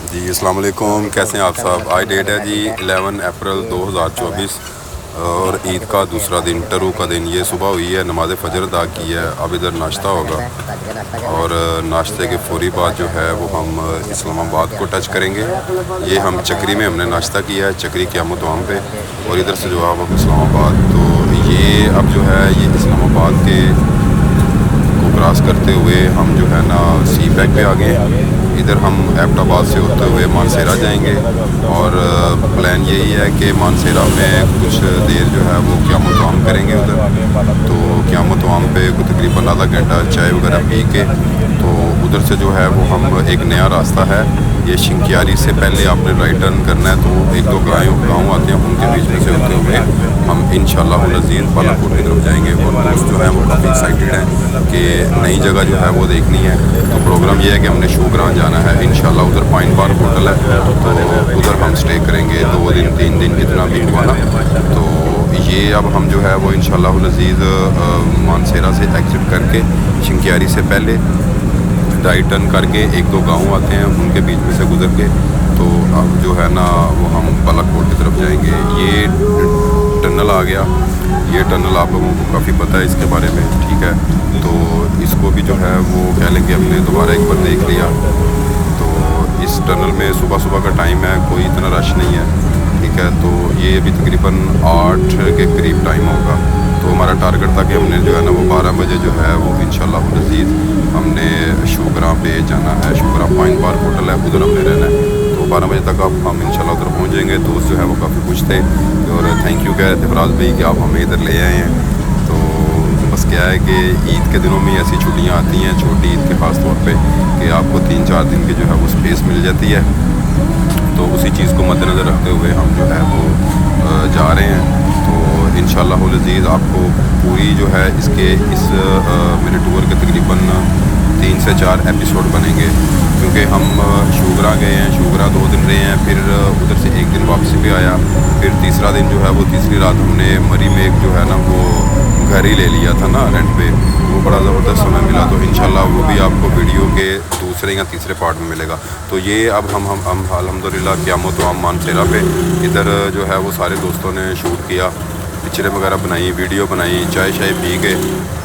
जी अस्सलाम वालेकुम, कैसे हैं आप साहब। आज डेट है जी 11 अप्रैल 2024 और ईद का दूसरा दिन, टरू का दिन। ये सुबह हुई है, नमाज़ फ़जर अदा की है। अब इधर नाश्ता होगा और नाश्ते के फ़ौरी बाद जो है वो हम इस्लामाबाद को टच करेंगे। ये हम चक्री में हमने नाश्ता किया है, चक्री क़यामत वहाँ पे, और इधर से जो है अब इस्लामाबाद। तो ये अब जो है ये इस्लामाबाद के को क्रॉस करते हुए हम जो है ना सी पैक पे आ गए हैं। इधर हम एबटाबाद से होते हुए मानसेरा जाएंगे और प्लान यही है कि मानसेरा में कुछ देर जो है वो क़यामत वाम करेंगे उधर। तो क़यामत वाम पे तकरीबन आधा घंटा चाय वगैरह पी के तो उधर से जो है वो हम एक नया रास्ता है, ये शिंकियारी से पहले आपने राइट टर्न करना है। तो एक दो गाँव आते हैं, उनके बीच में से होते हुए हम इंशाअल्लाह अज़ीज़ बालाकोट की तरफ जाएंगे। और दोस्त जो हैं वो काफ़ी एक्साइटेड हैं कि नई जगह जो है वो देखनी है। तो प्रोग्राम ये है कि हमने शूग्रां जाना है इंशाअल्लाह। उधर पाइन पार्क होटल है, तो उधर हम स्टे करेंगे 2 दिन 3 दिन जितना भी हुआ ना। तो ये अब हम जो है वो इंशाअल्लाह अज़ीज़ मानसेरा से एग्ज़िट करके शिंकियारी से पहले राइट टर्न करके एक दो गाँव आते हैं, उनके बीच में से गुजर के तो अब जो है ना वो हम बालाकोट की तरफ जाएंगे। ये टनल आ गया, ये टनल आप लोगों को काफ़ी पता है इसके बारे में, ठीक है। तो इसको भी जो है वो कह लें कि हमने दोबारा एक बार देख लिया। तो इस टनल में सुबह सुबह का टाइम है, कोई इतना रश नहीं है, ठीक है। तो ये अभी तकरीबन 8 के करीब टाइम होगा। तो हमारा टारगेट था कि हमने जो है ना वो 12 बजे जो है वो इंशाअल्लाह अज़ीज़ हमने शूग्रां पे जाना है। शूग्रां पाइन पार्क होटल है, उधर हमने रहना है। तो 12 बजे तक अब हम इंशाअल्लाह उधर पहुँचेंगे। दोस्त जो है वो काफ़ी खुश थे और थैंक यू कह रहे थे फराज भाई कि आप हमें इधर ले आए हैं। तो बस क्या है कि ईद के दिनों में ऐसी छुट्टियाँ आती हैं, छोटी ईद के ख़ास तौर पे, कि आपको 3-4 दिन की जो है वो स्पेस मिल जाती है। तो उसी चीज़ को मद्देनज़र रखते हुए हम जो है वो जा रहे हैं। तो इंशाअल्लाह अज़ीज़ आपको पूरी जो है इसके इस मेरे टूर के तकरीबन 3 से 4 एपिसोड बनेंगे, क्योंकि हम शूग्रां गए हैं, शूग्रां 2 दिन रहे हैं, फिर उधर से एक दिन वापसी पे आया। फिर तीसरा दिन जो है वो तीसरी रात हमने मरी में एक जो है ना वो घर ही ले लिया था ना रेंट पे। वो बड़ा ज़बरदस्त समय मिला। तो इंशाअल्लाह वो भी आपको वीडियो के दूसरे या तीसरे पार्ट में मिलेगा। तो ये अब हम अल्हम्दुलिल्लाह क़यामत वाम मानसेरा पे इधर जो है वो सारे दोस्तों ने शूट किया, पिक्चरें वगैरह बनाई, वीडियो बनाई, चाय शाय पी के।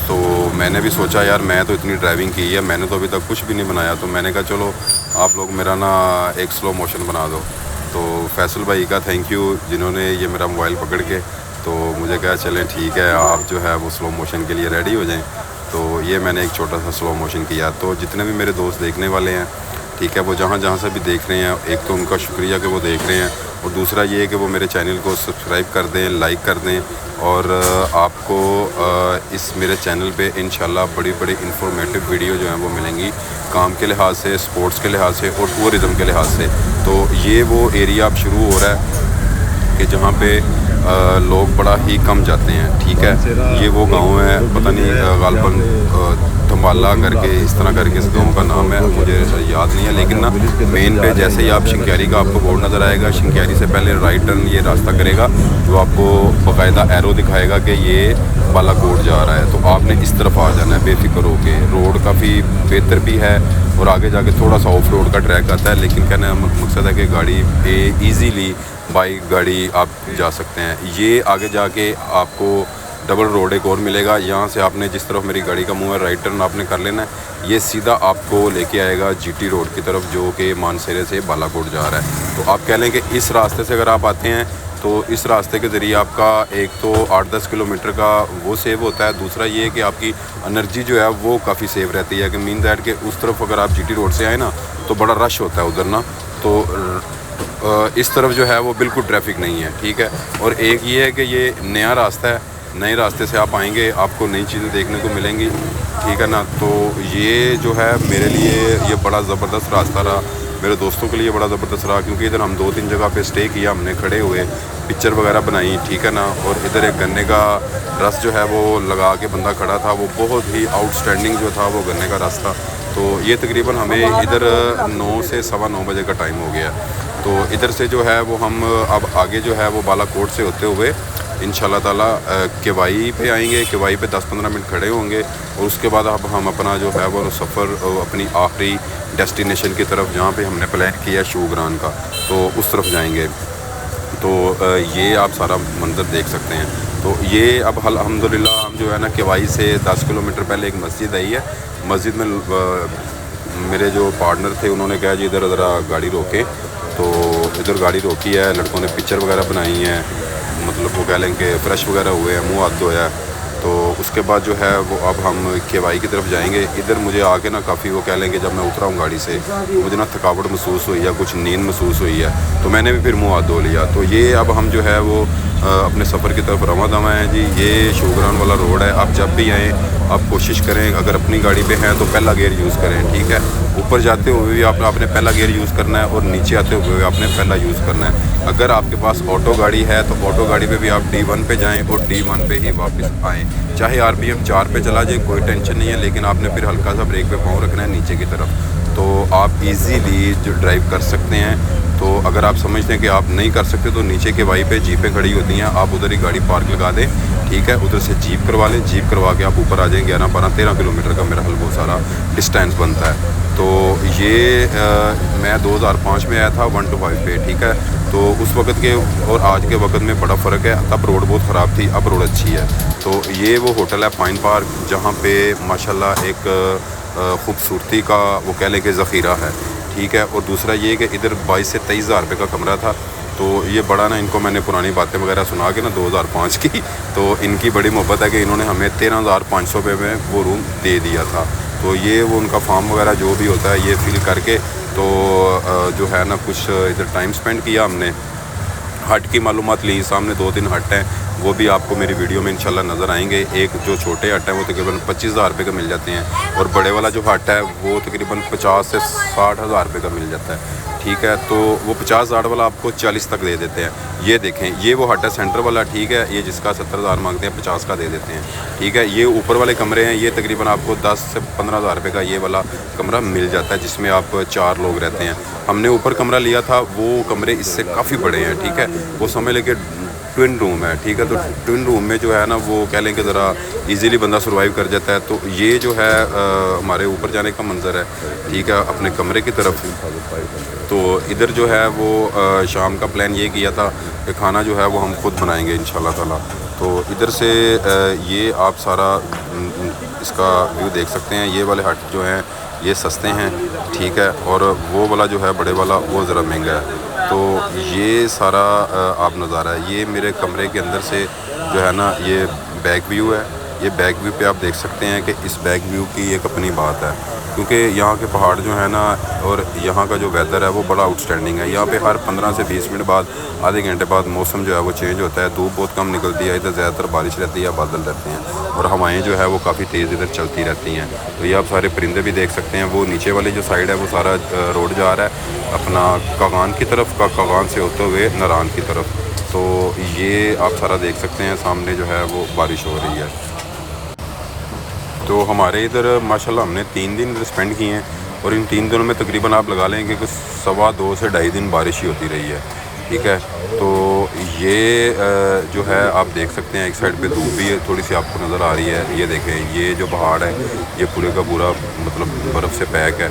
तो मैंने भी सोचा यार मैं तो इतनी ड्राइविंग की है, मैंने तो अभी तक कुछ भी नहीं बनाया। तो मैंने कहा चलो आप लोग मेरा ना एक स्लो मोशन बना दो। तो फैसल भाई का थैंक यू जिन्होंने ये मेरा मोबाइल पकड़ के तो मुझे कहा चलें ठीक है आप जो है वो स्लो मोशन के लिए रेडी हो जाएं। तो ये मैंने एक छोटा सा स्लो मोशन किया। तो जितने भी मेरे दोस्त देखने वाले हैं, ठीक है, वो जहाँ से भी देख रहे हैं, एक तो उनका शुक्रिया कि वो देख रहे हैं, और दूसरा ये है कि वो मेरे चैनल को सब्सक्राइब कर दें, लाइक कर दें। और आपको इस मेरे चैनल पे इंशाल्लाह बड़ी बड़ी इंफॉर्मेटिव वीडियो जो हैं वो मिलेंगी, काम के लिहाज से, स्पोर्ट्स के लिहाज से और टूरिज़म के लिहाज से। तो ये वो एरिया अब शुरू हो रहा है कि जहाँ पे लोग बड़ा ही कम जाते हैं, ठीक है। ये वो गांव है, पता नहीं गालबन धमाला करके इस तरह करके इस गांव का नाम है, मुझे याद नहीं है। लेकिन ना मेन पे जैसे ही आप शिंकियारी का आपको बोर्ड नज़र आएगा, शिंकियारी से पहले राइट टर्न ये रास्ता करेगा जो आपको बाकायदा एरो दिखाएगा कि ये बालाकोट जा रहा है। तो आपने इस तरफ आ जाना है बेफिक्र होके। रोड काफ़ी बेहतर भी है और आगे जाके थोड़ा सा ऑफ रोड का ट्रैक आता है, लेकिन कहने का मकसद है कि गाड़ी ईज़िली बाइक गाड़ी आप जा सकते हैं। ये आगे जाके आपको डबल रोड एक और मिलेगा। यहाँ से आपने जिस तरफ मेरी गाड़ी का मुंह है राइट टर्न आपने कर लेना है, ये सीधा आपको लेके आएगा जीटी रोड की तरफ जो कि मानसेरे से बालाकोट जा रहा है। तो आप कह लें कि इस रास्ते से अगर आप आते हैं तो इस रास्ते के ज़रिए आपका एक तो 8-10 किलोमीटर का वो सेव होता है। दूसरा ये है कि आपकी एनर्जी जो है वो काफ़ी सेव रहती है, कि मीन दैट कि उस तरफ अगर आप जीटी रोड से आए ना तो बड़ा रश होता है उधर ना। तो इस तरफ जो है वो बिल्कुल ट्रैफिक नहीं है, ठीक है। और एक ये है कि ये नया रास्ता है, नए रास्ते से आप आएंगे आपको नई चीज़ें देखने को मिलेंगी, ठीक है ना। तो ये जो है मेरे लिए ये बड़ा ज़बरदस्त रास्ता रहा, मेरे दोस्तों के लिए बड़ा ज़बरदस्त रहा, क्योंकि इधर हम 2-3 जगह पे स्टे किया हमने, खड़े हुए पिक्चर वगैरह बनाई, ठीक है ना। और इधर एक गन्ने का रस जो है वो लगा के बंदा खड़ा था, वो बहुत ही आउटस्टैंडिंग जो था वो गन्ने का रस था। तो ये तकरीबन हमें इधर 9 से 9:15 बजे का टाइम हो गया। तो इधर से जो है वो हम अब आगे जो है वो बालाकोट से होते हुए इंशाल्लाह ताला केवाई पे आएंगे। केवाई पे 10-15 मिनट खड़े होंगे और उसके बाद अब हम अपना जो है वो सफ़र अपनी आखिरी डेस्टिनेशन की तरफ, जहाँ पे हमने प्लान किया है शूग्रान का, तो उस तरफ जाएंगे। तो ये आप सारा मंज़र देख सकते हैं। तो ये अब अल्हम्दुलिल्लाह हम जो है ना केवाई से 10 किलोमीटर पहले एक मस्जिद आई है। मस्जिद में मेरे जो पार्टनर थे उन्होंने कहा जी इधर ज़रा गाड़ी रोके, तो इधर गाड़ी रोकी है। लड़कों ने पिक्चर वगैरह बनाई हैं, मतलब वो कह लें कि फ्रेश वगैरह हुए हैं, मुँह हाथ धोया है। तो उसके बाद जो है वो अब हम केवाई की तरफ जाएंगे। इधर मुझे आके ना काफ़ी वो कह लें कि जब मैं उतरा हूँ गाड़ी से मुझे ना थकावट महसूस हुई है, कुछ नींद महसूस हुई है, तो मैंने भी फिर मुँह हाथ धो लिया। तो ये अब हम जो है वो अपने सफ़र की तरफ रवां दवा हैं जी। ये शूग्रान वाला रोड है। आप जब भी आएँ आप कोशिश करें, अगर अपनी गाड़ी पे हैं तो पहला गियर यूज़ करें, ठीक है। ऊपर जाते हुए भी आपने पहला गियर यूज़ करना है और नीचे आते हुए भी आपने पहला यूज़ करना है। अगर आपके पास ऑटो गाड़ी है तो ऑटो गाड़ी पे भी आप D1 पे जाएं और D1 पे ही वापस आएँ। चाहे RPM 4 पे चला जाए, कोई टेंशन नहीं है, लेकिन आपने फिर हल्का सा ब्रेक पे पाँव रखना है नीचे की तरफ, तो आप इजीली जो ड्राइव कर सकते हैं। तो अगर आप समझते हैं कि आप नहीं कर सकते तो नीचे के वाई पे जीपें खड़ी होती हैं, आप उधर ही गाड़ी पार्क लगा दें, ठीक है। उधर से जीप करवा लें, जीप करवा के आप ऊपर आ जाएंगे। 11, 12, 13 किलोमीटर का मेरा हल वो सारा डिस्टेंस बनता है। तो ये मैं 2005 में आया था 1 to 5 पे, ठीक है। तो उस वक्त के और आज के वक्त में बड़ा फ़र्क है। तब रोड बहुत ख़राब थी, अब रोड अच्छी है। तो ये वो होटल है पाइन पार्क, जहाँ पे माशाल्लाह एक ख़ूबसूरती का वो कह लें कि ज़ख़ीरा है, ठीक है। और दूसरा ये कि इधर 22 से 23 हज़ार रुपये का कमरा था। तो ये बड़ा ना, इनको मैंने पुरानी बातें वगैरह सुना के ना 2005 की, तो इनकी बड़ी मोहब्बत है कि इन्होंने हमें 13,500 रुपये में वो रूम दे दिया था। तो ये वो उनका फार्म वगैरह जो भी होता है ये फिल करके, तो जो है ना कुछ इधर टाइम स्पेंड किया हमने, हट की मालूमात ली। सामने 2-3 हट हैं, वो भी आपको मेरी वीडियो में इंशाल्लाह नज़र आएंगे। एक जो छोटे हट है वो तकरीबन 25,000 रुपये का मिल जाते हैं, और बड़े वाला जो हट है वो तकरीबन 50 से 60 हज़ार रुपये का मिल जाता है, ठीक है। तो वो 50,000 वाला आपको 40 तक दे देते हैं। ये देखें, ये वो हट है सेंटर वाला, ठीक है। ये जिसका 70,000 मांगते हैं 50 का दे देते हैं, ठीक है। ये ऊपर वाले कमरे हैं, ये तकरीबन आपको 10 से 15,000 रुपये का ये वाला कमरा मिल जाता है, जिसमें आप 4 लोग रहते हैं। हमने ऊपर कमरा लिया था, वो कमरे इससे काफ़ी बड़े हैं, ठीक है। वो समझ लें कि ट्विन रूम है, ठीक है। तो ट्विन रूम में जो है ना वो कह लें कि ज़रा इजीली बंदा सर्वाइव कर जाता है। तो ये जो है हमारे ऊपर जाने का मंज़र है, ठीक है, अपने कमरे की तरफ। तो इधर जो है वो शाम का प्लान ये किया था कि खाना जो है वो हम खुद बनाएंगे इंशाल्लाह ताला। तो इधर से ये आप सारा इसका व्यू देख सकते हैं। ये वाले हट जो हैं ये सस्ते हैं, ठीक है, और वो वाला जो है बड़े वाला वो ज़रा महंगा है। तो ये सारा आप नज़ारा है। ये मेरे कमरे के अंदर से जो है ना ये बैक व्यू है। ये बैक व्यू पे आप देख सकते हैं कि इस बैक व्यू की एक अपनी बात है, क्योंकि यहाँ के पहाड़ जो है ना और यहाँ का जो वेदर है वो बड़ा आउटस्टैंडिंग है। यहाँ पे हर 15 से 20 मिनट बाद, आधे घंटे बाद मौसम जो है वो चेंज होता है। धूप बहुत कम निकलती है, इधर ज़्यादातर बारिश रहती है, बादल रहते हैं, और हवाएं जो है वो काफ़ी तेज़ इधर चलती रहती हैं। तो ये आप सारे परिंदे भी देख सकते हैं। वो नीचे वाली जो साइड है वो सारा रोड जा रहा है अपना कागान की तरफ, कागान से होते हुए नारान की तरफ। तो ये आप सारा देख सकते हैं। सामने जो है वो बारिश हो रही है। तो हमारे इधर माशाल्लाह हमने 3 दिन इधर स्पेंड किए हैं, और इन 3 दिनों में तकरीबन आप लगा लेंगे कि 2.25 से 2.5 दिन बारिश ही होती रही है, ठीक है। तो ये जो है आप देख सकते हैं, एक साइड पे धूप भी थोड़ी सी आपको नज़र आ रही है। ये देखें, ये जो पहाड़ है ये पूरे का पूरा मतलब बर्फ़ से पैक है,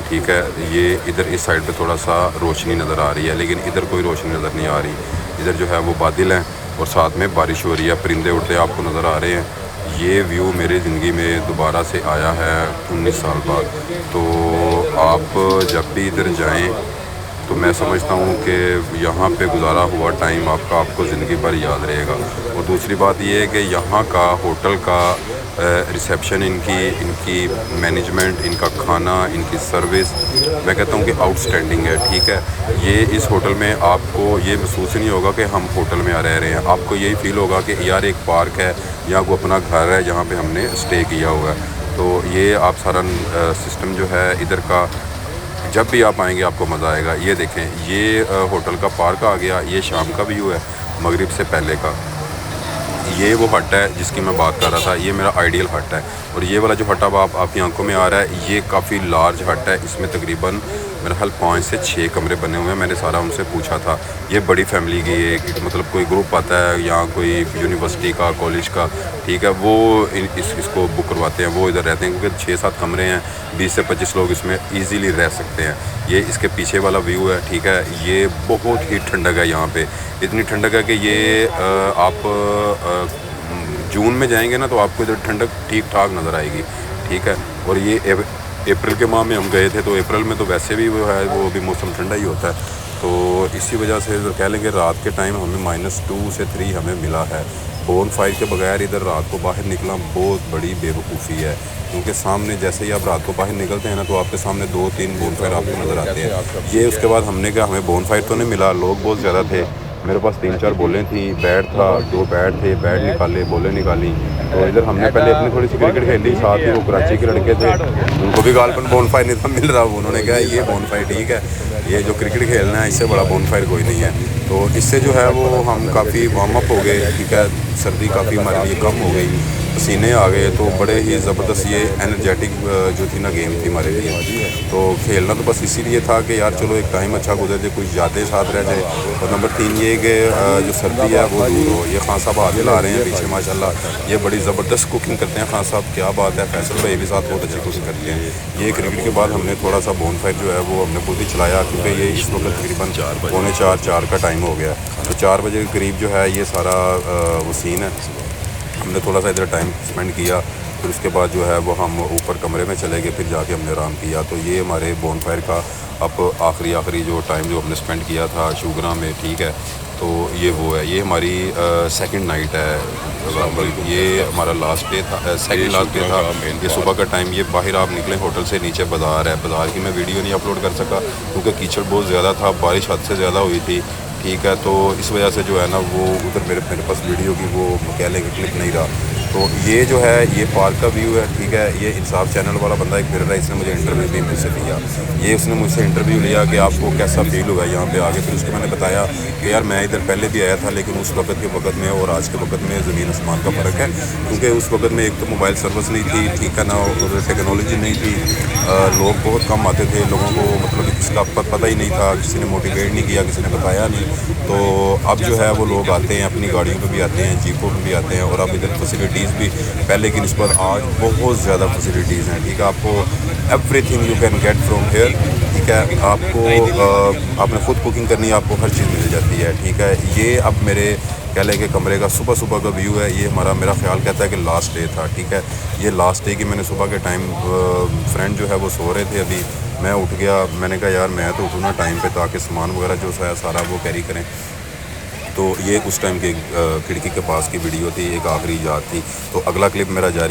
ठीक है। ये इधर इस साइड पे थोड़ा सा रोशनी नज़र आ रही है, लेकिन इधर कोई रोशनी नज़र नहीं आ रही। इधर जो है वो बादल हैं और साथ में बारिश हो रही है, परिंदे उड़ते आपको नज़र आ रहे हैं। ये व्यू मेरी ज़िंदगी में दोबारा से आया है 19 साल बाद। तो आप जब भी इधर जाएं तो मैं समझता हूँ कि यहाँ पे गुजारा हुआ टाइम आपको ज़िंदगी भर याद रहेगा। और दूसरी बात ये है कि यहाँ का होटल का रिसेप्शन, इनकी मैनेजमेंट, इनका खाना, इनकी सर्विस, मैं कहता हूँ कि आउटस्टैंडिंग है, ठीक है। ये इस होटल में आपको ये महसूस ही नहीं होगा कि हम होटल में रह रहे हैं। आपको यही फील होगा कि यार एक पार्क है या वो अपना घर है जहाँ पे हमने स्टे किया हुआ है। तो ये आप सारा सिस्टम जो है इधर का, जब भी आप आएंगे आपको मज़ा आएगा। ये देखें, ये होटल का पार्क आ गया। ये शाम का व्यू है, मगरिब से पहले का। ये वो हट है जिसकी मैं बात कर रहा था, ये मेरा आइडियल हट है। और ये वाला जो हट अब आपकी आंखों में आ रहा है ये काफ़ी लार्ज हट है। इसमें तकरीबन मेरा ख्याल 5 से 6 कमरे बने हुए हैं। मैंने सारा उनसे पूछा था। ये बड़ी फैमिली की है कि मतलब कोई ग्रुप आता है या कोई यूनिवर्सिटी का, कॉलेज का, ठीक है, वो इसको बुक करवाते हैं, वो इधर रहते हैं क्योंकि 6-7 कमरे हैं, 20 से 25 लोग इसमें ईज़िली रह सकते हैं। ये इसके पीछे वाला व्यू है, ठीक है। ये बहुत ही ठंडक है यहाँ पे, इतनी ठंडक है कि ये आप जून में जाएंगे ना तो आपको इधर ठंडक ठीक ठाक नज़र आएगी, ठीक है। और ये अप्रैल के माह में हम गए थे तो अप्रैल में तो वैसे भी वो है, वो भी मौसम ठंडा ही होता है। तो इसी वजह से कह लेंगे रात के टाइम हमें -2 से 3 हमें मिला है। बोन फायर के बगैर इधर रात को बाहर निकलना बहुत बड़ी बेवकूफ़ी है, क्योंकि सामने जैसे ही आप रात को बाहर निकलते हैं ना तो आपके सामने 2-3 बोन फायर आपको नज़र आते हैं। ये उसके बाद हमने कहा हमें बोन फायर तो नहीं मिला, लोग बहुत ज़्यादा थे। मेरे पास 3-4 बोलें थी, बैट था, 2 बैट थे, बैट निकाले, बोलें निकाली। तो इधर हमने पहले अपनी थोड़ी सी क्रिकेट खेली, साथ ही वो कराची के लड़के थे, उनको भी गालपन बोन फायर नहीं था मिल रहा। उन्होंने कहा ये बोन फायर ठीक है, ये जो क्रिकेट खेलना है इससे बड़ा बोन फायर कोई नहीं है। तो इससे जो है वो हम काफ़ी वार्म अप हो गए, ठीक है। सर्दी काफ़ी हमारे लिए कम हो गई, पसीने आ गए, तो बड़े ही ज़बरदस्त ये एनर्जेटिक जो थी ना गेम थी हमारे लिए। तो खेलना तो बस इसीलिए था कि यार चलो एक टाइम अच्छा गुजर जाए, कुछ यादें साथ रह जाए। और नंबर 3 ये कि जो सर्दी है वो दूर हो। ये खान साहब आगे ला रहे हैं पीछे माशाल्लाह, ये बड़ी ज़बरदस्त कुकिंग करते हैं खान साहब, क्या बात है। फैसल भाई भी साथ बहुत अच्छी कुकिंग करते हैं। ये क्रिकेट के बाद हमने थोड़ा सा बोन फायर जो है वो हमने खुद ही चलाया, क्योंकि ये इस वक्त तकरीबन 4:45 का टाइम हो गया। तो 4 बजे के करीब जो है ये सारा वो सीन है। हमने थोड़ा सा इधर टाइम स्पेंड किया, फिर उसके बाद जो है वो हम ऊपर कमरे में चले गए, फिर जाके हमने आराम किया। तो ये हमारे बोन फायर का अब आखिरी जो टाइम जो हमने स्पेंड किया था शुगरा में, ठीक है। तो ये वो है, ये हमारी सेकंड नाइट है, ये हमारा लास्ट डे था, सेकंड लास्ट डे था। ये सुबह का टाइम, ये बाहर आप निकले होटल से, नीचे बाज़ार है, बाज़ार की मैं वीडियो नहीं अपलोड कर सका क्योंकि कीचड़ बहुत ज़्यादा था, बारिश हद से ज़्यादा हुई थी, ठीक है। तो इस वजह से जो है ना वो उधर मेरे पास वीडियो की वो कह लेंगे क्लिप नहीं रहा। तो ये जो है ये पार्क का व्यू है, ठीक है। ये इंसाफ चैनल वाला बंदा एक फिर रहा है, इसने मुझे इंटरव्यू भी मुझसे लिया। ये उसने मुझसे इंटरव्यू लिया कि आपको कैसा फील हुआ यहाँ पे आके। फिर उसको मैंने बताया कि यार मैं इधर पहले भी आया था, लेकिन उस वक्त के वक्त में और आज के वक्त में ज़मीन आसमान का फ़र्क है। क्योंकि उस वक्त में एक तो मोबाइल सर्विस नहीं थी, ठीक है ना, और टेक्नोलॉजी नहीं थी, लोग बहुत कम आते थे, लोगों को मतलब इसका पता ही नहीं था, किसी ने मोटिवेट नहीं किया, किसी ने बताया नहीं। तो अब जो है वो लोग आते हैं, अपनी गाड़ियों पे भी आते हैं, जीपों पे भी आते हैं, और अब इधर फैसिलिटीज़ भी पहले की निस्बत आज बहुत ज़्यादा फैसिलिटीज़ हैं, ठीक है। आपको everything you can get from here, ठीक है। आपको आपने ख़ुद कुकिंग करनी है, आपको हर चीज़ मिल जाती है, ठीक है। ये अब मेरे कह लें कि कमरे का सुबह का व्यू है। ये मेरा ख्याल कहता है कि लास्ट डे था, ठीक है। ये लास्ट डे की मैंने सुबह के टाइम फ्रेंड जो है वो सो रहे थे, अभी मैं उठ गया। मैंने कहा यार मैं तो उठूँ ना टाइम पे, ताकि सामान वगैरह जो है सारा वो कैरी करें। तो ये उस टाइम की खिड़की के पास की वीडियो थी, एक आखिरी याद थी। तो अगला क्लिप मेरा जारी